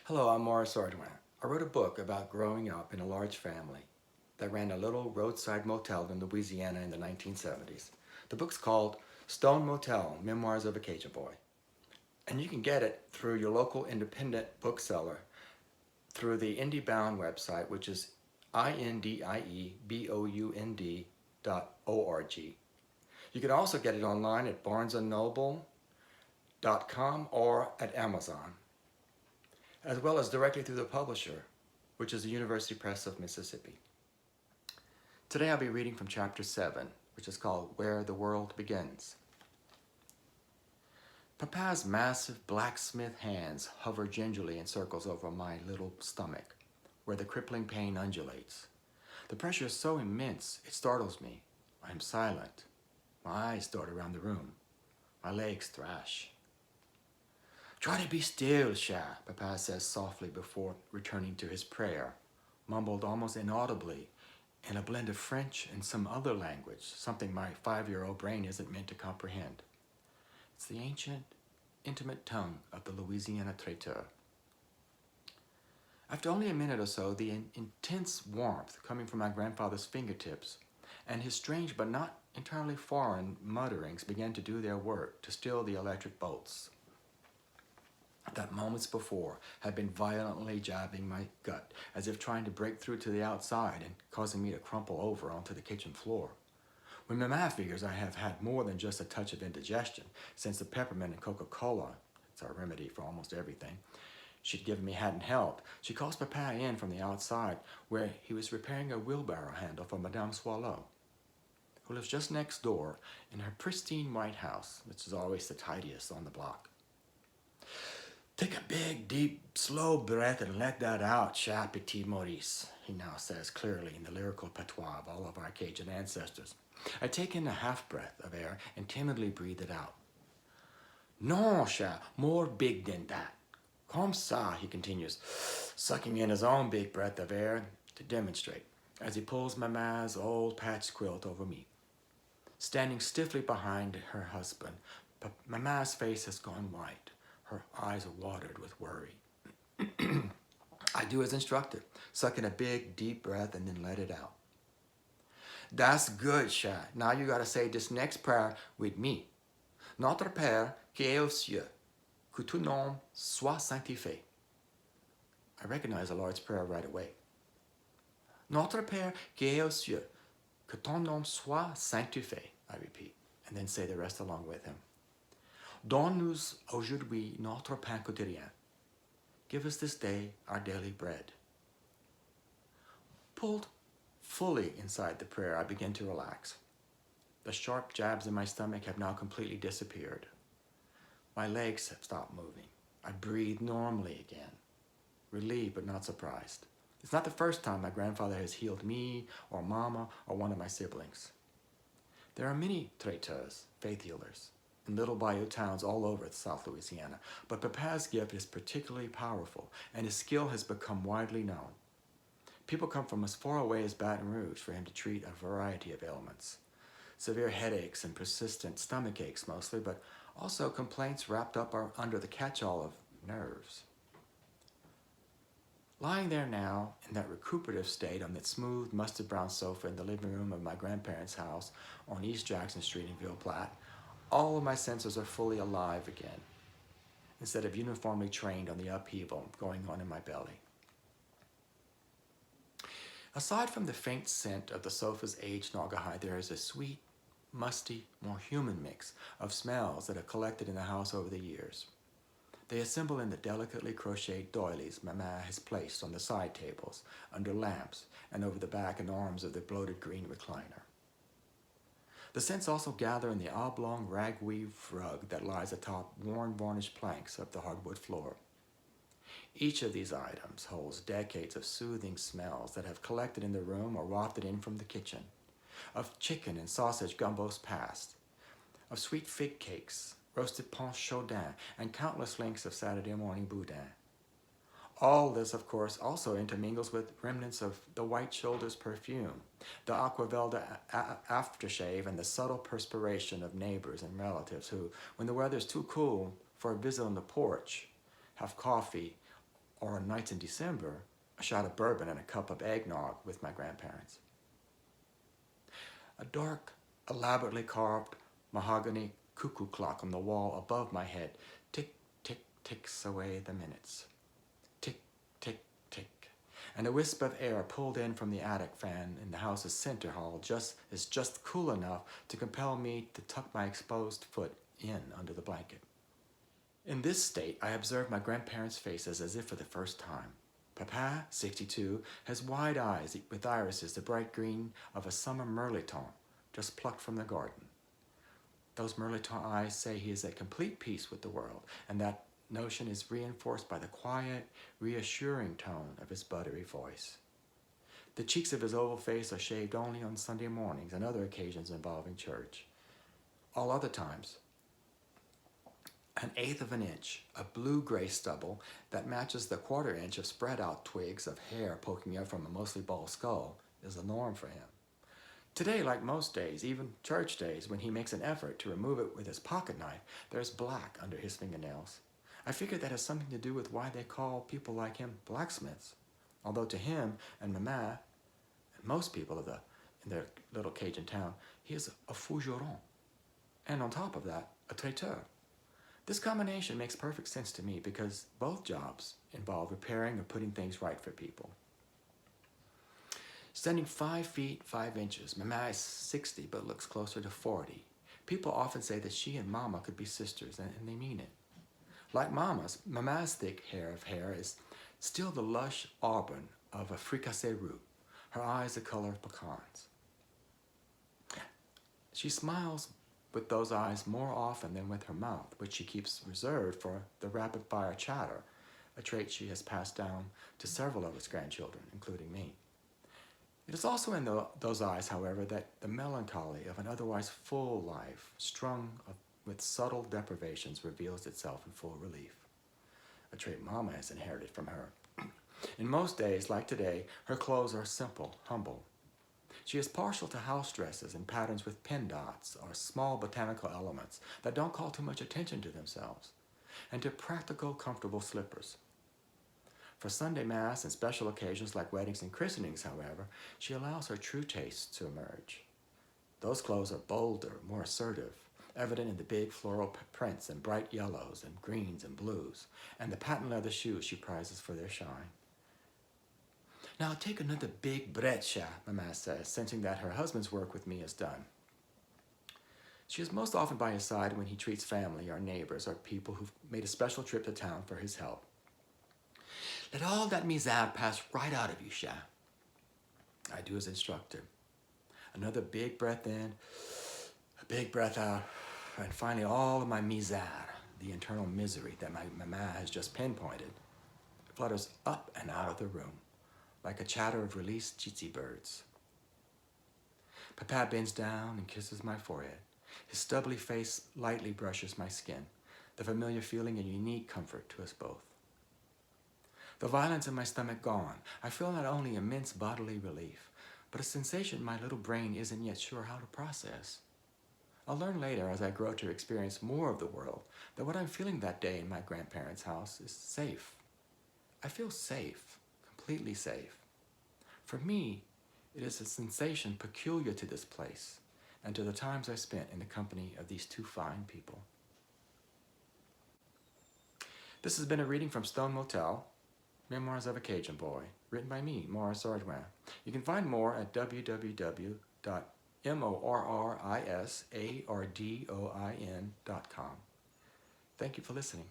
Hello, I'm Morris Ortense. I wrote a book about growing up in a large family that ran a little roadside motel in Louisiana in the 1970s. The book's called Stone Motel, Memoirs of a Cajun Boy. And you can get it through your local independent bookseller through the IndieBound website, which is indiebound.org. You can also get it online at barnesandnoble.com or at Amazon, as well as directly through the publisher, which is the University Press of Mississippi. Today I'll be reading from chapter 7, which is called Where the World Begins. Papa's massive blacksmith hands hover gingerly in circles over my little stomach, where the crippling pain undulates. The pressure is so immense, it startles me. I am silent. My eyes dart around the room. My legs thrash. "Try to be still, Sha," Papa says softly before returning to his prayer, mumbled almost inaudibly in a blend of French and some other language, something my 5-year-old brain isn't meant to comprehend. It's the ancient, intimate tongue of the Louisiana traiteur. After only a minute or so, the intense warmth coming from my grandfather's fingertips and his strange but not entirely foreign mutterings began to do their work to still the electric bolts that moments before had been violently jabbing my gut, as if trying to break through to the outside and causing me to crumple over onto the kitchen floor. When Mama figures I have had more than just a touch of indigestion, since the peppermint and Coca-Cola, it's our remedy for almost everything, she'd given me hadn't helped, she calls Papa in from the outside, where he was repairing a wheelbarrow handle for Madame Soileau, who lives just next door in her pristine white house, which is always the tidiest on the block. "Take a big, deep, slow breath and let that out, Cha Petit Maurice," he now says clearly in the lyrical patois of all of our Cajun ancestors. I take in a half-breath of air and timidly breathe it out. "Non, Cha, more big than that. Comme ça," he continues, sucking in his own big breath of air to demonstrate, as he pulls Mama's old patched quilt over me. Standing stiffly behind her husband, Mama's face has gone white. Her eyes are watered with worry. I do as instructed, suck in a big, deep breath and then let it out. "That's good, Cha. Now you gotta say this next prayer with me. Notre Père qui est aux cieux, que ton nom soit sanctifié." I recognize the Lord's Prayer right away. "Notre Père qui est aux cieux, que ton nom soit sanctifié," I repeat, and then say the rest along with him. "Donne-nous aujourd'hui notre pain quotidien. Give us this day our daily bread." Pulled fully inside the prayer, I begin to relax. The sharp jabs in my stomach have now completely disappeared. My legs have stopped moving. I breathe normally again, relieved but not surprised. It's not the first time my grandfather has healed me or Mama or one of my siblings. There are many traiteurs, faith healers, in little bayou towns all over South Louisiana, but Papa's gift is particularly powerful, and his skill has become widely known. People come from as far away as Baton Rouge for him to treat a variety of ailments. Severe headaches and persistent stomach aches mostly, but also complaints wrapped up under the catch-all of nerves. Lying there now, in that recuperative state on that smooth mustard brown sofa in the living room of my grandparents' house on East Jackson Street in Ville Platte, all of my senses are fully alive again, instead of uniformly trained on the upheaval going on in my belly. Aside from the faint scent of the sofa's aged naugahyde, there is a sweet, musty, more human mix of smells that have collected in the house over the years. They assemble in the delicately crocheted doilies Mama has placed on the side tables, under lamps, and over the back and arms of the bloated green recliner. The scents also gather in the oblong ragweave rug that lies atop worn varnished planks of the hardwood floor. Each of these items holds decades of soothing smells that have collected in the room or wafted in from the kitchen, of chicken and sausage gumbos past, of sweet fig cakes, roasted pain chaudin, and countless links of Saturday morning boudin. All this, of course, also intermingles with remnants of the White Shoulders perfume, the Aqua Velda aftershave, and the subtle perspiration of neighbors and relatives who, when the weather's too cool for a visit on the porch, have coffee or on nights in December, a shot of bourbon and a cup of eggnog with my grandparents. A dark, elaborately carved mahogany cuckoo clock on the wall above my head tick, tick, ticks away the minutes. Tick, tick, tick. And a wisp of air pulled in from the attic fan in the house's center hall is just cool enough to compel me to tuck my exposed foot in under the blanket. In this state, I observe my grandparents' faces as if for the first time. Papa, 62, has wide eyes with irises the bright green of a summer mirliton just plucked from the garden. Those mirliton eyes say he is at complete peace with the world, and that notion is reinforced by the quiet, reassuring tone of his buttery voice. The cheeks of his oval face are shaved only on Sunday mornings and other occasions involving church. All other times, an eighth of an inch of blue-gray stubble that matches the quarter-inch of spread-out twigs of hair poking up from a mostly bald skull is the norm for him. Today, like most days, even church days, when he makes an effort to remove it with his pocket knife, there's black under his fingernails. I figure that has something to do with why they call people like him blacksmiths, although to him and Mama, and most people in their little Cajun town, he is a forgeron, and on top of that, a traiteur. This combination makes perfect sense to me because both jobs involve repairing or putting things right for people. Standing 5 feet 5 inches, Mama is 60 but looks closer to 40. People often say that she and Mama could be sisters, and they mean it. Like Mama's thick hair is still the lush auburn of a fricassee root, her eyes the color of pecans. She smiles with those eyes more often than with her mouth, which she keeps reserved for the rapid-fire chatter, a trait she has passed down to several of its grandchildren, including me. It is also in those eyes, however, that the melancholy of an otherwise full life, strung with subtle deprivations, reveals itself in full relief, a trait Mama has inherited from her. In most days, like today, her clothes are simple, humble. She is partial to house dresses and patterns with pin dots or small botanical elements that don't call too much attention to themselves, and to practical, comfortable slippers. For Sunday Mass and special occasions like weddings and christenings, however, she allows her true tastes to emerge. Those clothes are bolder, more assertive, evident in the big floral prints and bright yellows and greens and blues, and the patent leather shoes she prizes for their shine. Now take another big breccia, Mama says, sensing that her husband's work with me is done. She is most often by his side when he treats family or neighbors or people who've made a special trip to town for his help. Let all that misère pass right out of you, Sha. I do as instructed. Another big breath in, a big breath out, and finally all of my misère, the internal misery that my Mama has just pinpointed, flutters up and out of the room, like a chatter of released tsetse birds. Papa bends down and kisses my forehead. His stubbly face lightly brushes my skin, the familiar feeling and unique comfort to us both. The violence in my stomach gone, I feel not only immense bodily relief, but a sensation my little brain isn't yet sure how to process. I'll learn later as I grow to experience more of the world that what I'm feeling that day in my grandparents' house is safe. I feel safe, completely safe. For me, it is a sensation peculiar to this place and to the times I spent in the company of these two fine people. This has been a reading from Stone Motel, Memoirs of a Cajun Boy, written by me, Maurice Ordwin. You can find more at www.morrisardin.com. Thank you for listening.